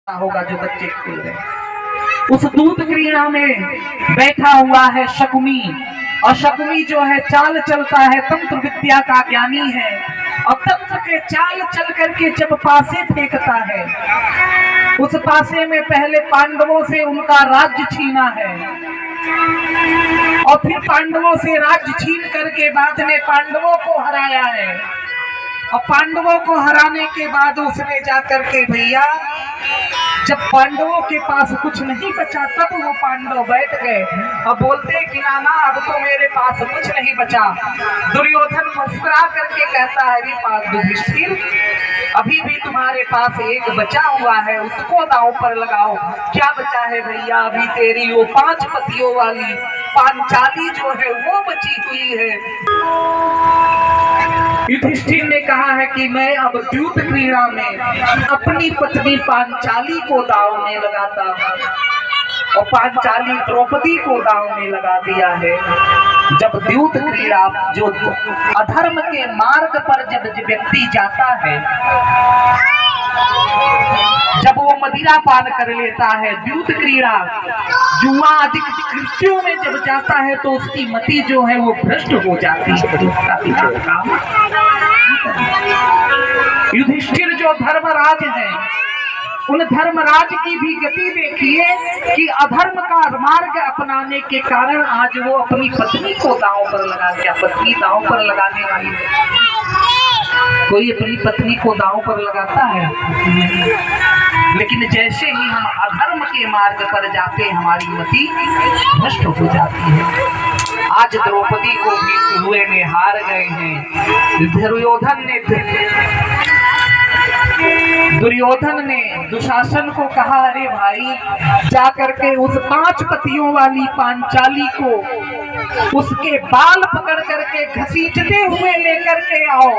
होगा जो बच्चे खेल रहे हैं। उस दूत क्रीड़ा में बैठा हुआ है शकुनी, और शकुनी जो है चाल चलता है, तंत्र विद्या का ज्ञानी है, और तंत्र के चाल चल करके जब पासे फेंकता है, उस पासे में पहले पांडवों से उनका राज्य छीना है, और फिर पांडवों से राज्य छीन करके बाद में पांडवों को हराया है। और पांडवों को हराने के बाद उसने जाकर के भैया जब पांडवों के पास कुछ नहीं बचा, तब वो पांडव बैठ गए और बोलते कि नाना अब तो मेरे पास कुछ नहीं बचा। दुर्योधन मुस्कुरा करके कहता है, युधिष्ठिर अभी भी तुम्हारे पास एक बचा हुआ है, उसको दांव पर लगाओ। क्या बचा है भैया? अभी तेरी वो 5 पतियों वाली पांचाली जो है वो बची हुई है। युधिष्ठिर ने कहा है कि मैं अब द्यूत क्रीड़ा में अपनी पत्नी पांचाली को दांव में लगाता हूं, और पांचाली द्रौपदी को दांव में लगा दिया है। जब द्यूत क्रीड़ा जो अधर्म के मार्ग पर जब व्यक्ति जाता है, जब वो मदिरा पान कर लेता है, द्यूत क्रीड़ा जुआ आदि कृत्यों में जब जाता है, तो उसकी मति जो है वो भ्रष्ट हो जाती है। युधिष्ठिर जो धर्मराज है, उन धर्मराज की भी गति देखिए कि अधर्म का मार्ग अपनाने के कारण आज वो अपनी पत्नी को दांव पर लगा दिया। पत्नी दांव पर लगाने वाली, कोई अपनी पत्नी को दांव पर लगाता है? लेकिन जैसे ही हम अधर्म के मार्ग पर जाते, हमारी मति भ्रष्ट हो जाती है। आज द्रौपदी को भी कुएं में हार गए हैं। दुर्योधन ने दुशासन को कहा, अरे भाई जाकर के उस 5 पतियों वाली पांचाली को उसके बाल पकड़ करके घसीटते हुए लेकर के आओ,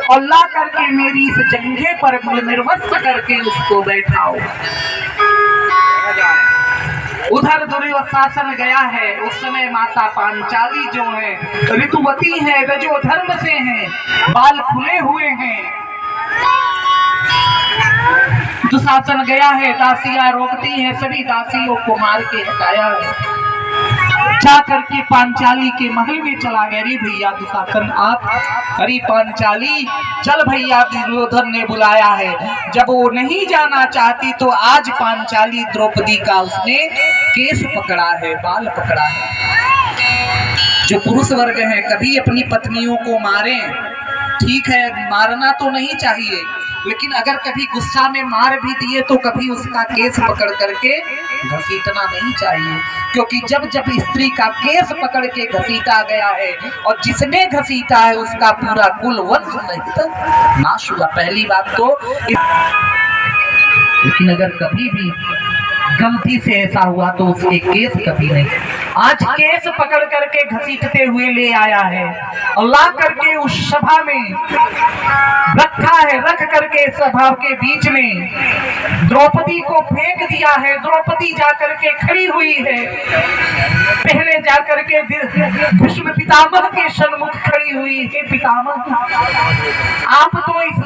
और ला करके मेरी इस जंघे पर निर्वस्त्र करके उसको बैठाओ। उधर दुर्योधन गया है। उस समय माता पांचाली जो है ऋतुवती है, रजोधर्म से है, बाल खुले हुए हैं। दुशासन गया है, दासियां रोकती हैं, सभी दासियों को मार के हटाया है। जाकर के पांचाली के महल में चला गया। अरे भैया दुशासन आप, अरे पांचाली चल भैया, दुर्योधन ने बुलाया है। जब वो नहीं जाना चाहती तो आज पांचाली द्रौपदी का उसने केस पकड़ा है, बाल पकड़ा है। जो पुरुष वर्ग है कभी अपनी पत्नियों को मारे, ठीक है मारना तो नहीं चाहिए, लेकिन अगर कभी गुस्सा में मार भी दिए तो कभी उसका केस पकड़ करके घसीटना नहीं चाहिए, क्योंकि जब जब स्त्री का केस पकड़ के घसीटा गया है और जिसने घसीटा है उसका पूरा कुल वंश नाश हुआ। पहली बात तो लेकिन अगर कभी भी गलती से ऐसा हुआ तो उसके केस कभी नहीं। आज केस पकड़ करके घसीटते हुए ले आया है और ला करके उस सभा में रखा है, रख करके सभा के बीच में द्रौपदी को फेंक दिया है। द्रौपदी जाकर के खड़ी हुई है, पहले जाकर के भीष्म पितामह के सन्मुख खड़ी हुई है। पितामह आप तो इस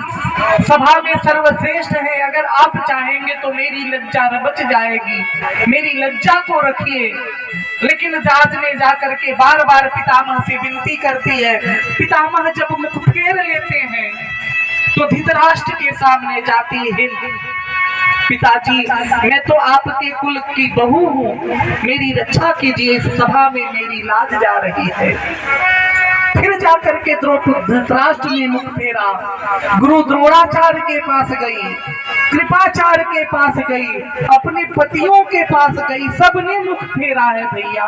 सभा में सर्वश्रेष्ठ है, अगर आप चाहेंगे तो मेरी लज्जा बच जाएगी, मेरी लज्जा को रखिए। लेकिन जांच में जाकर के बार बार पितामह से विनती करती है। पितामह जब मुख फेर लेते हैं तो धृतराष्ट्र के सामने जाती है, पिताजी मैं तो आपके कुल की बहू हूँ, मेरी रक्षा कीजिए, इस सभा में मेरी लाज जा रही है। फिर जाकर के धृतराष्ट्र ने मुख फेरा, गुरु द्रोणाचार्य के पास गई, कृपाचार्य के पास गई, अपने पतियों के पास गई, सबने मुख फेरा है भैया।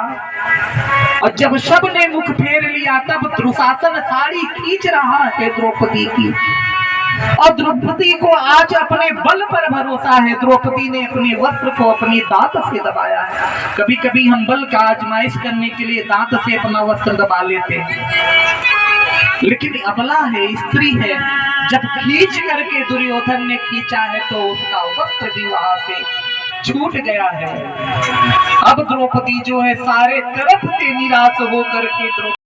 और जब सबने मुख फेर लिया तब दुशासन साड़ी खींच रहा है द्रौपदी की, और द्रौपदी को आज अपने बल पर भरोसा है। द्रौपदी ने अपने वस्त्र को अपने दांत से दबाया है। कभी कभी हम बल का आजमाइश करने के लिए दांत से अपना वस्त्र दबा लेते हैं, लेकिन अबला है, स्त्री है, जब खींच करके दुर्योधन ने खींचा है तो उसका वस्त्र भी वहां से छूट गया है। अब द्रौपदी जो है सारे तरफ से निराश होकर के